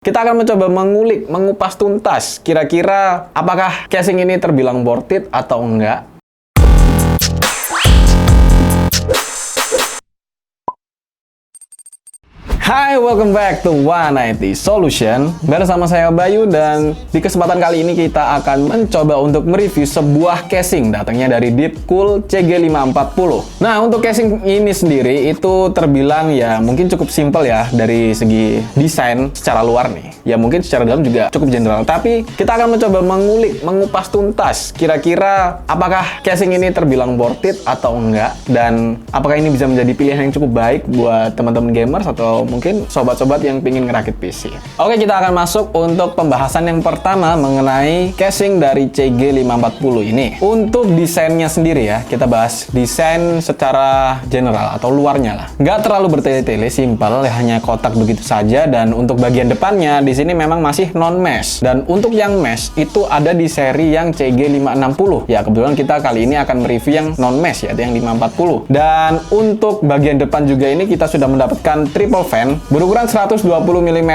Kita akan mencoba mengulik, mengupas tuntas, kira-kira apakah casing ini terbilang worth it atau enggak. Hai, welcome back to 190 Solution. Bersama saya Bayu, dan di kesempatan kali ini kita akan mencoba untuk mereview sebuah casing datangnya dari Deepcool CG540. Nah, untuk casing ini sendiri itu terbilang ya mungkin cukup simple ya dari segi desain secara luar nih. Ya mungkin secara dalam juga cukup general, tapi kita akan mencoba mengulik, mengupas tuntas kira-kira apakah casing ini terbilang worth it atau enggak, dan apakah ini bisa menjadi pilihan yang cukup baik buat teman-teman gamers atau mungkin sobat-sobat yang pingin ngerakit PC. Oke, kita akan masuk untuk pembahasan yang pertama mengenai casing dari CG540 ini. Untuk desainnya sendiri ya, kita bahas desain secara general atau luarnya lah. Nggak terlalu bertele-tele, simple, hanya kotak begitu saja. Dan untuk bagian depannya di sini memang masih non-mesh. Dan untuk yang mesh itu ada di seri yang CG560. Ya, kebetulan kita kali ini akan mereview yang non-mesh, yaitu yang 540. Dan untuk bagian depan juga ini kita sudah mendapatkan triple fan berukuran 120 mm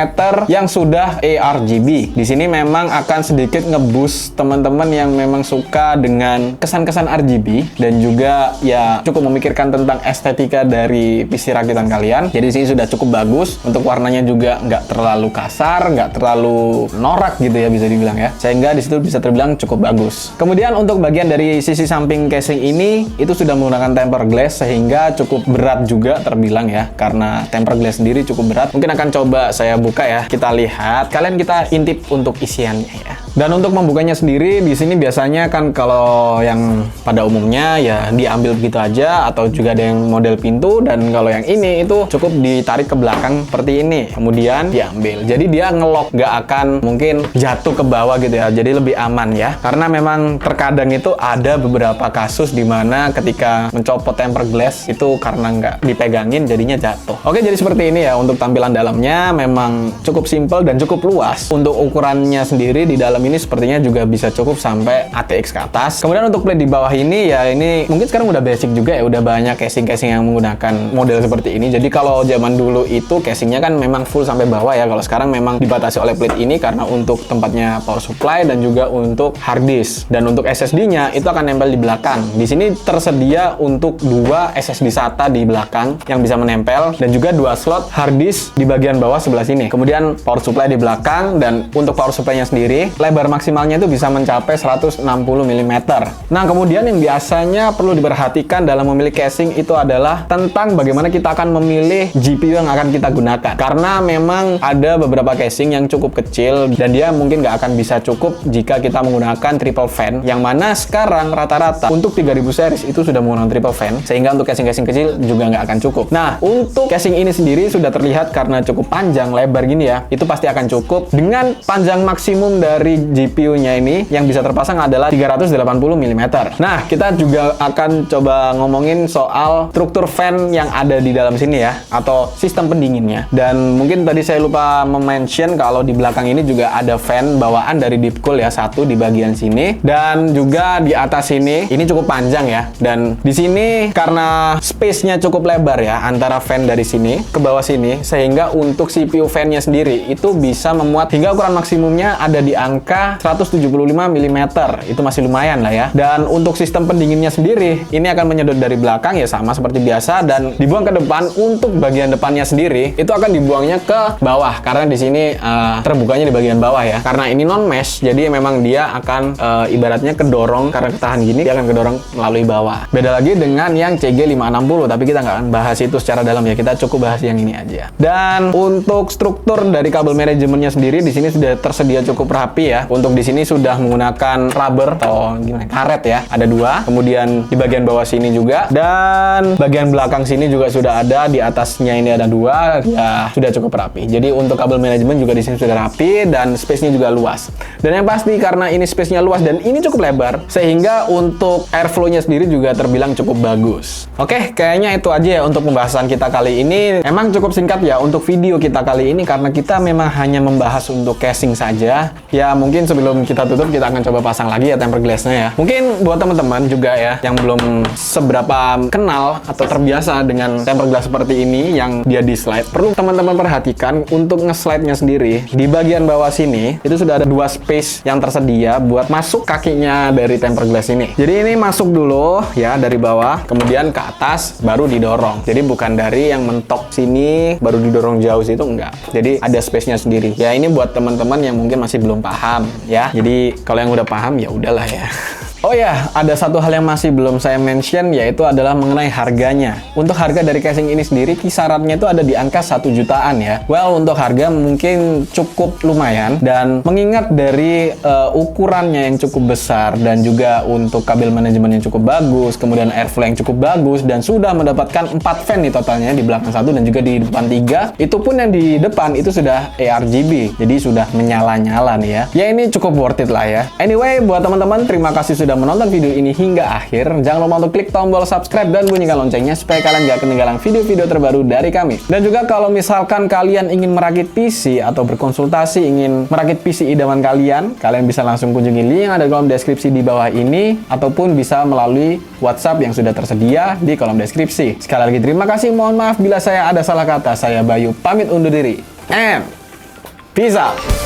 yang sudah ARGB. Di sini memang akan sedikit ngeboost teman-teman yang memang suka dengan kesan-kesan RGB dan juga ya cukup memikirkan tentang estetika dari PC rakitan kalian. Jadi di sini sudah cukup bagus. Untuk warnanya juga nggak terlalu kasar, nggak terlalu norak gitu ya bisa dibilang ya. Sehingga di situ bisa terbilang cukup bagus. Kemudian untuk bagian dari sisi samping casing ini itu sudah menggunakan tempered glass sehingga cukup berat juga terbilang ya, karena tempered glass sendiri cukup berat. Mungkin akan coba saya buka ya. Kita lihat, kalian kita intip untuk isiannya ya. Dan untuk membukanya sendiri di sini biasanya kan kalau yang pada umumnya ya diambil begitu aja, atau juga ada yang model pintu, dan kalau yang ini itu cukup ditarik ke belakang seperti ini kemudian diambil. Jadi dia ngelok, nggak akan mungkin jatuh ke bawah gitu ya. Jadi lebih aman ya. Karena memang terkadang itu ada beberapa kasus di mana ketika mencopot tempered glass itu karena nggak dipegangin jadinya jatuh. Oke, jadi seperti ini ya untuk tampilan dalamnya. Memang cukup simple dan cukup luas. Untuk ukurannya sendiri di dalam ini sepertinya juga bisa cukup sampai ATX ke atas. Kemudian untuk plate di bawah ini ya ini mungkin sekarang udah basic juga ya, udah banyak casing-casing yang menggunakan model seperti ini. Jadi kalau zaman dulu itu casingnya kan memang full sampai bawah ya. Kalau sekarang memang dibatasi oleh plate ini karena untuk tempatnya power supply dan juga untuk hard disk. Dan untuk SSD-nya itu akan nempel di belakang. Di sini tersedia untuk dua SSD SATA di belakang yang bisa menempel, dan juga dua slot hard disk di bagian bawah sebelah sini. Kemudian power supply di belakang, dan untuk power supply-nya sendiri lebar maksimalnya itu bisa mencapai 160 mm. Nah, kemudian yang biasanya perlu diperhatikan dalam memilih casing itu adalah tentang bagaimana kita akan memilih GPU yang akan kita gunakan. Karena memang ada beberapa casing yang cukup kecil dan dia mungkin nggak akan bisa cukup jika kita menggunakan triple fan, yang mana sekarang rata-rata untuk 3000 series itu sudah menggunakan triple fan, sehingga untuk casing-casing kecil juga nggak akan cukup. Nah, untuk casing ini sendiri sudah terlihat karena cukup panjang lebar gini ya, itu pasti akan cukup. Dengan panjang maksimum dari GPU-nya ini yang bisa terpasang adalah 380 mm. Nah, kita juga akan coba ngomongin soal struktur fan yang ada di dalam sini ya, atau sistem pendinginnya. Dan mungkin tadi saya lupa mention kalau di belakang ini juga ada fan bawaan dari Deepcool ya, satu di bagian sini, dan juga di atas sini. Ini cukup panjang ya, dan di sini karena space-nya cukup lebar ya antara fan dari sini ke bawah sini, sehingga untuk CPU fan-nya sendiri itu bisa memuat hingga ukuran maksimumnya ada di angka 175 mm. Itu masih lumayan lah ya. Dan untuk sistem pendinginnya sendiri ini akan menyedot dari belakang ya, sama seperti biasa, dan dibuang ke depan. Untuk bagian depannya sendiri itu akan dibuangnya ke bawah karena di sini terbukanya di bagian bawah ya. Karena ini non mesh, jadi memang dia akan ibaratnya kedorong, karena ketahan gini dia akan kedorong melalui bawah. Beda lagi dengan yang CG560, tapi kita nggak akan bahas itu secara dalam ya. Kita cukup bahas yang ini aja. Dan untuk struktur dari kabel manajemennya sendiri di sini sudah tersedia cukup rapi ya. Untuk di sini sudah menggunakan rubber atau gimana, karet ya. Ada dua. Kemudian di bagian bawah sini juga, dan bagian belakang sini juga sudah ada. Di atasnya ini ada dua. Ya sudah cukup rapi. Jadi untuk kabel manajemen juga di sini sudah rapi, dan space-nya juga luas. Dan yang pasti karena ini space-nya luas dan ini cukup lebar, sehingga untuk airflow-nya sendiri juga terbilang cukup bagus. Oke, kayaknya itu aja ya untuk pembahasan kita kali ini. Emang cukup singkat ya untuk video kita kali ini, karena kita memang hanya membahas untuk casing saja. Ya mungkin sebelum kita tutup, kita akan coba pasang lagi ya tempered glass-nya ya. Mungkin buat teman-teman juga ya, yang belum seberapa kenal atau terbiasa dengan tempered glass seperti ini, yang dia di slide, perlu teman-teman perhatikan untuk nge-slide-nya sendiri. Di bagian bawah sini, itu sudah ada 2 space yang tersedia buat masuk kakinya dari tempered glass ini. Jadi ini masuk dulu ya dari bawah, kemudian ke atas, baru didorong. Jadi bukan dari yang mentok sini, baru didorong jauh situ, enggak. Jadi ada space-nya sendiri. Ya ini buat teman-teman yang mungkin masih belum paham ya. Jadi kalau yang udah paham ya udahlah ya. Oh ya, ada satu hal yang masih belum saya mention, yaitu adalah mengenai harganya. Untuk harga dari casing ini sendiri, kisarannya itu ada di angka 1 jutaan ya. Well, untuk harga mungkin cukup lumayan, dan mengingat dari ukurannya yang cukup besar, dan juga untuk kabel manajemen yang cukup bagus, kemudian airflow yang cukup bagus, dan sudah mendapatkan 4 fan nih totalnya, di belakang 1 dan juga di depan 3. Itu pun yang di depan itu sudah ARGB, jadi sudah menyala-nyala nih ya. Ya ini cukup worth it lah ya. Anyway, buat teman-teman, terima kasih sudah menonton video ini hingga akhir. Jangan lupa untuk klik tombol subscribe dan bunyikan loncengnya supaya kalian gak ketinggalan video-video terbaru dari kami. Dan juga kalau misalkan kalian ingin merakit PC atau berkonsultasi ingin merakit PC idaman kalian, kalian bisa langsung kunjungi link yang ada di kolom deskripsi di bawah ini, ataupun bisa melalui WhatsApp yang sudah tersedia di kolom deskripsi. Sekali lagi terima kasih, mohon maaf bila saya ada salah kata. Saya Bayu pamit undur diri. And peace out.